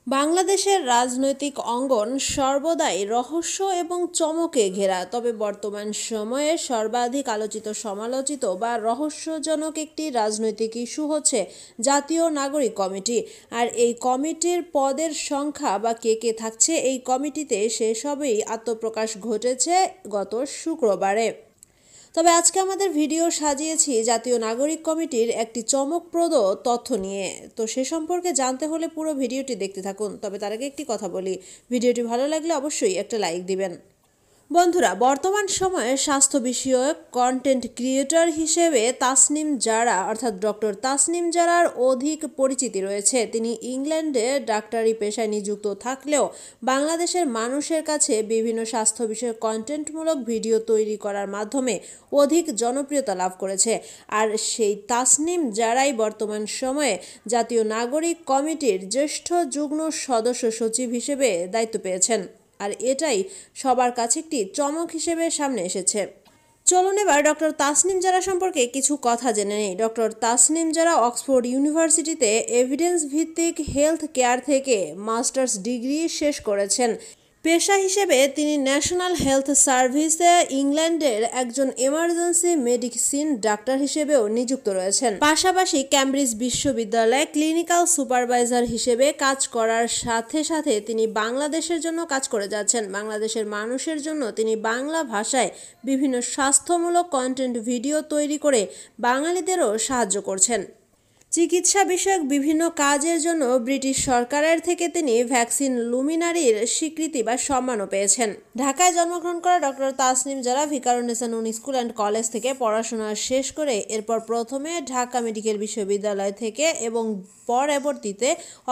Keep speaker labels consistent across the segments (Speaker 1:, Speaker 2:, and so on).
Speaker 1: বাংলাদেশের রাজনৈতিক অঙ্গন সর্বদাই রহস্য এবং চমকে ঘেরা, তবে বর্তমান সময়ে সর্বাধিক আলোচিত, সমালোচিত বা রহস্যজনক একটি রাজনৈতিক ইস্যু হচ্ছে জাতীয় নাগরিক কমিটি। আর এই কমিটির পদের সংখ্যা বা কে কে থাকছে এই কমিটিতে, সেসবই আত্মপ্রকাশ ঘটেছে গত শুক্রবারে। তবে আজকে আমাদের ভিডিও সাজিয়েছি জাতীয় নাগরিক কমিটির একটি চমকপ্রদ তথ্য নিয়ে। তো সে সম্পর্কে জানতে হলে পুরো ভিডিওটি দেখতে থাকুন। তবে তার আগে একটি কথা বলি, ভিডিওটি ভালো লাগলে অবশ্যই একটা লাইক দিবেন। বন্ধুরা, বর্তমান সময়ে স্বাস্থ্য বিষয়ক কন্টেন্ট ক্রিয়েটর হিসেবে তাসনিম জারা অর্থাৎ ডক্টর তাসনিম জারার অধিক পরিচিতি রয়েছে। তিনি ইংল্যান্ডে ডাক্তারি পেশায় নিযুক্ত থাকলেও বাংলাদেশের মানুষের কাছে বিভিন্ন স্বাস্থ্য বিষয়ক কন্টেন্টমূলক ভিডিও তৈরি করার মাধ্যমে অধিক জনপ্রিয়তা লাভ করেছে। আর সেই তাসনিম জারাই বর্তমান সময়ে জাতীয় নাগরিক কমিটির জ্যেষ্ঠ যুগ্ম সদস্য সচিব হিসেবে দায়িত্ব পেয়েছেন। আর এটাই সবার কাছে একটি চমক হিসেবে সামনে এসেছে। চলুন এবার ডক্টর তাসনিম জারা সম্পর্কে কিছু কথা জেনে নিই। ডক্টর তাসনিম জারা অক্সফোর্ড ইউনিভার্সিটিতে এভিডেন্স ভিত্তিক হেলথ কেয়ার থেকে মাস্টার্স ডিগ্রি শেষ করেছেন। পেশা হিসেবে তিনি ন্যাশনাল হেলথ সার্ভিসে ইংল্যান্ডের একজন এমার্জেন্সি মেডিসিন ডাক্তার হিসেবেও নিযুক্ত রয়েছেন। পাশাপাশি ক্যামব্রিজ বিশ্ববিদ্যালয়ে ক্লিনিক্যাল সুপারভাইজার হিসেবে কাজ করার সাথে সাথে তিনি বাংলাদেশের জন্য কাজ করে যাচ্ছেন। বাংলাদেশের মানুষের জন্য তিনি বাংলা ভাষায় বিভিন্ন স্বাস্থ্যমূলক কন্টেন্ট ভিডিও তৈরি করে বাঙালিদেরও সাহায্য করছেন। চিকিৎসা বিষয়ক বিভিন্ন কাজের জন্য ব্রিটিশ সরকারের থেকে তিনি ভ্যাকসিন লুমিনারির স্বীকৃতি বা সম্মানও পেয়েছেন। ঢাকায় জন্মগ্রহণ করা doctor Tasnim Zara Viqarunnisa Noon school and college থেকে পড়াশোনা শেষ করে এরপর প্রথমে ঢাকা মেডিকেল বিশ্ববিদ্যালয় থেকে এবং পরবর্তীতে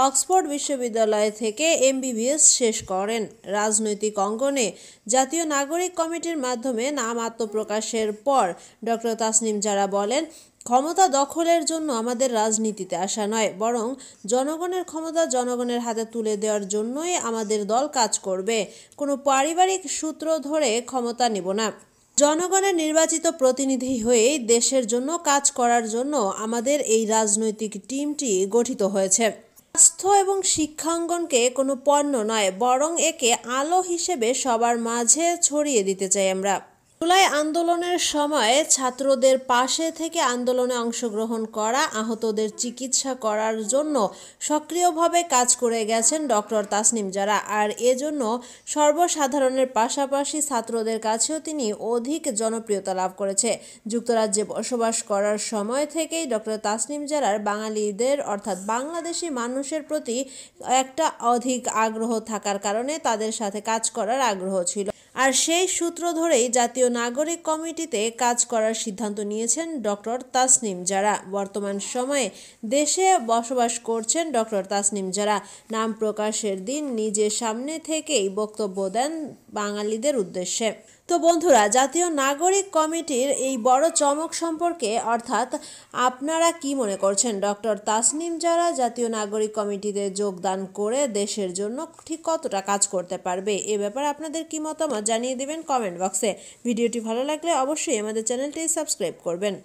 Speaker 1: অক্সফোর্ড বিশ্ববিদ্যালয় থেকে MBBS শেষ করেন। রাজনৈতিক অঙ্গনে জাতীয় নাগরিক কমিটির মাধ্যমে নাম আত্মপ্রকাশের পর ডক্টর তাসনিম জারা বলেন, ক্ষমতা দখলের জন্য আমাদের রাজনীতিতে আসা নয়, বরং জনগণের ক্ষমতা জনগণের হাতে তুলে দেওয়ার জন্যই আমাদের দল কাজ করবে। কোনো পারিবারিক সূত্র ধরে ক্ষমতা নেব না। জনগণের নির্বাচিত প্রতিনিধি হয়েই দেশের জন্য কাজ করার জন্য আমাদের এই রাজনৈতিক টিমটি গঠিত হয়েছে। স্বাস্থ্য এবং শিক্ষাঙ্গনকে কোনো পণ্য নয়, বরং একে আলো হিসেবে সবার মাঝে ছড়িয়ে দিতে চাই আমরা। জুলাই আন্দোলনের সময় ছাত্রদের পাশে থেকে আন্দোলনে অংশগ্রহণ করা, আহতদের চিকিৎসা করার জন্য সক্রিয়ভাবে কাজ করে গেছেন ডক্টর তাসনিম জারা। আর এজন্য সর্বসাধারণের পাশাপাশি ছাত্রদের কাছেও তিনি অধিক জনপ্রিয়তা লাভ করেছে। যুক্তরাজ্যে বসবাস করার সময় থেকেই ডক্টর তাসনিম জারার বাঙালিদের অর্থাৎ বাংলাদেশি মানুষের প্রতি একটা অধিক আগ্রহ থাকার কারণে তাদের সাথে কাজ করার আগ্রহ ছিল। আর সেই সূত্র ধরেই জাতীয় নাগরিক কমিটিতে কাজ করার সিদ্ধান্ত নিয়েছেন ডক্টর তাসনিম জারা। বর্তমান সময়ে দেশে বসবাস করছেন ডক্টর তাসনিম জারা। নাম প্রকাশের দিন নিজের সামনে থেকেই বক্তব্য দেন বাঙালিদের উদ্দেশ্যে। তো বন্ধুরা, জাতীয় নাগরিক কমিটির এই বড় চমক সম্পর্কে অর্থাৎ আপনারা কি মনে করছেন? ডক্টর তাসনিম জারা জাতীয় নাগরিক কমিটিতে যোগদান করে দেশের জন্য ঠিক কতটা কাজ করতে পারবে? এ ব্যাপারে আপনাদের কি মতামত জানিয়ে দেবেন কমেন্ট বক্সে। ভিডিওটি ভালো লাগলে অবশ্যই আমাদের চ্যানেলটি সাবস্ক্রাইব করবেন।